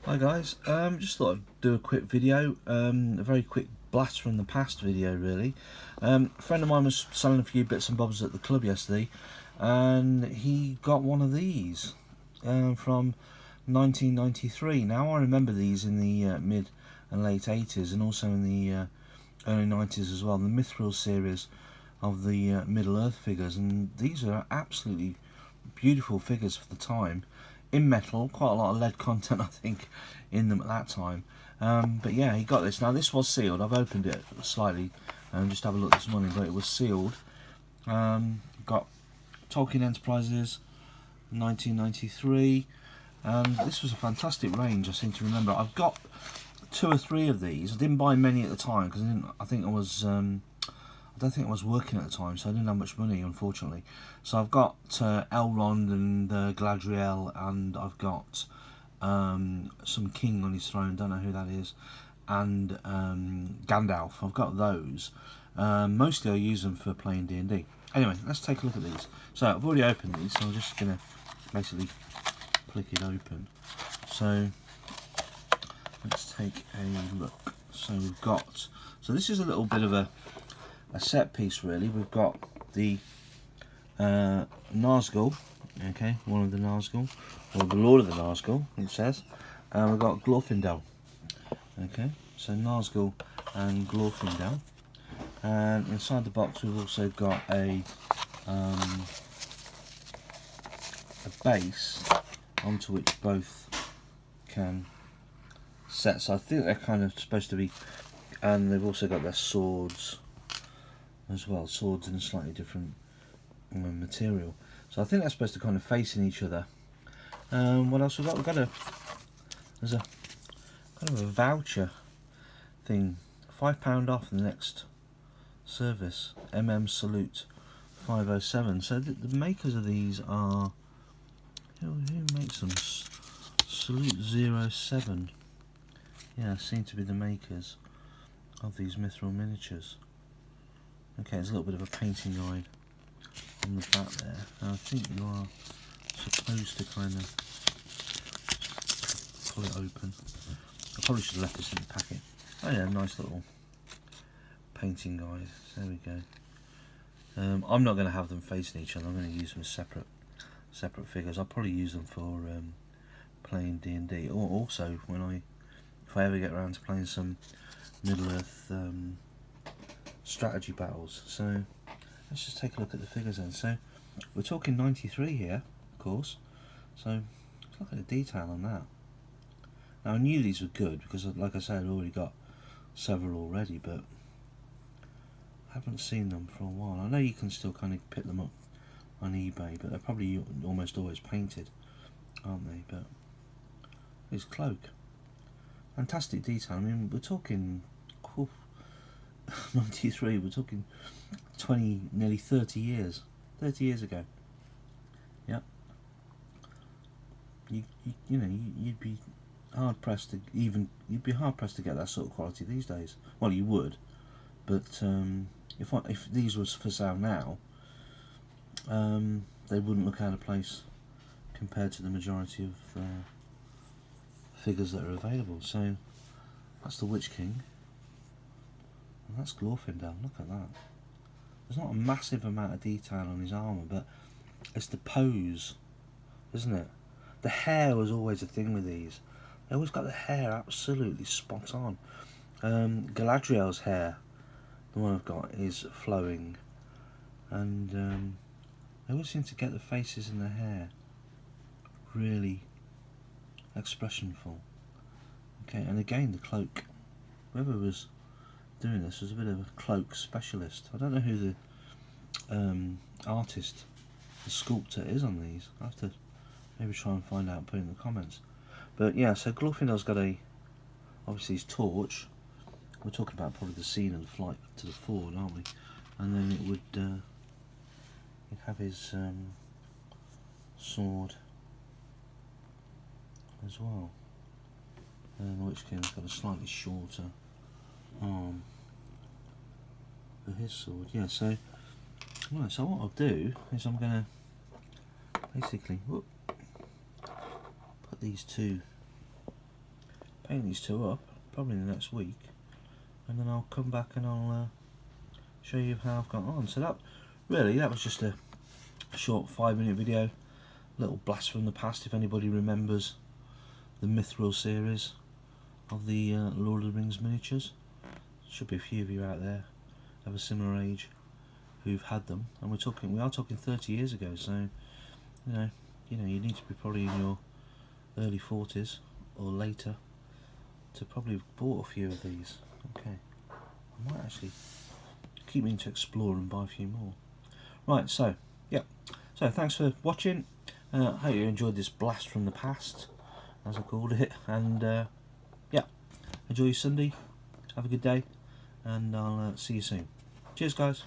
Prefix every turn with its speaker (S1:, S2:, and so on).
S1: Hi guys, just thought I'd do a quick video, a very quick blast from the past video really. A friend of mine was selling a few bits and bobs at the club yesterday and he got one of these from 1993. Now I remember these in the mid and late 80s and also in the early 90s as well, the Mithril series of the Middle Earth figures, and these are absolutely beautiful figures for the time. In metal, quite a lot of lead content I think in them at that time, but yeah, he got this. Now this was sealed. I've opened it slightly and just have a look this morning, but it was sealed. Got Tolkien Enterprises 1993, and this was a fantastic range. I seem to remember I've got 2 or 3 of these. I didn't buy many at the time because I don't think I was working at the time, so I didn't have much money, unfortunately. So I've got Elrond and Galadriel, and I've got some king on his throne, don't know who that is, and Gandalf. I've got those. Mostly I use them for playing D&D. Anyway, let's take a look at these. So I've already opened these, so I'm just going to basically flick it open. So let's take a look. So we've got, so this is a little bit of a set piece really. We've got the Nazgul, okay, one of the Nazgul, or the Lord of the Nazgul, it says. We've got Glorfindel, okay, so Nazgul and Glorfindel. And inside the box we've also got a base onto which both can set. So I think they're kind of supposed to be, and they've also got their swords as well, swords in a slightly different material. So I think they're supposed to kind of facing each other. What else we've got? There's a kind of a voucher thing, £5 off the next service, Salute 507. So the makers of these are, who makes them? Salute 07. Yeah, seem to be the makers of these Mithril Miniatures. Okay, there's a little bit of a painting guide on the back there. Now I think you are supposed to kind of pull it open. I probably should have left this in the packet. Oh yeah, nice little painting guide. There we go. I'm not going to have them facing each other. I'm going to use them as separate figures. I'll probably use them for playing D&D, or also if I ever get around to playing some Middle Earth strategy battles. So let's just take a look at the figures then. So we're talking 93 here, of course, so let's look at the detail on that. Now I knew these were good because, like I said, I'd already got several already, but I haven't seen them for a while. I know you can still kind of pick them up on eBay, but they're probably almost always painted, aren't they? But his cloak, fantastic detail. I mean, we're talking 93, we're talking 20, nearly 30 years ago. Yep. You'd be hard pressed to get that sort of quality these days. Well, you would, but if these was for sale now, they wouldn't look out of place compared to the majority of figures that are available. So that's the Witch King. And that's Glorfindel, look at that. There's not a massive amount of detail on his armour, but it's the pose, isn't it? The hair was always a thing with these. They always got the hair absolutely spot on. Galadriel's hair, the one I've got, is flowing, and they always seem to get the faces and the hair really expressionful. Okay, and again the cloak. Whoever was doing this was a bit of a cloak specialist. I don't know who the artist, the sculptor is on these. I'll have to maybe try and find out and put it in the comments. But yeah, so Glorfindel's got obviously his torch. We're talking about probably the scene of the flight to the Ford, aren't we? And then it would he'd have his sword as well. And the Witch King's got a slightly shorter arm for his sword. Yeah, so right, so what I'll do is I'm going to basically put these two paint these two up probably in the next week, and then I'll come back and I'll show you how I've got on. So that was just a short 5-minute video, little blast from the past. If anybody remembers the Mithril series of the Lord of the Rings miniatures, should be a few of you out there of a similar age who've had them, and we are talking 30 years ago. So you need to be probably in your early 40s or later to probably have bought a few of these. Okay, I might actually keep meaning to explore and buy a few more. Right, so yeah, so thanks for watching. I hope you enjoyed this blast from the past, as I called it, and yeah, enjoy your Sunday, have a good day, and I'll see you soon. Cheers guys.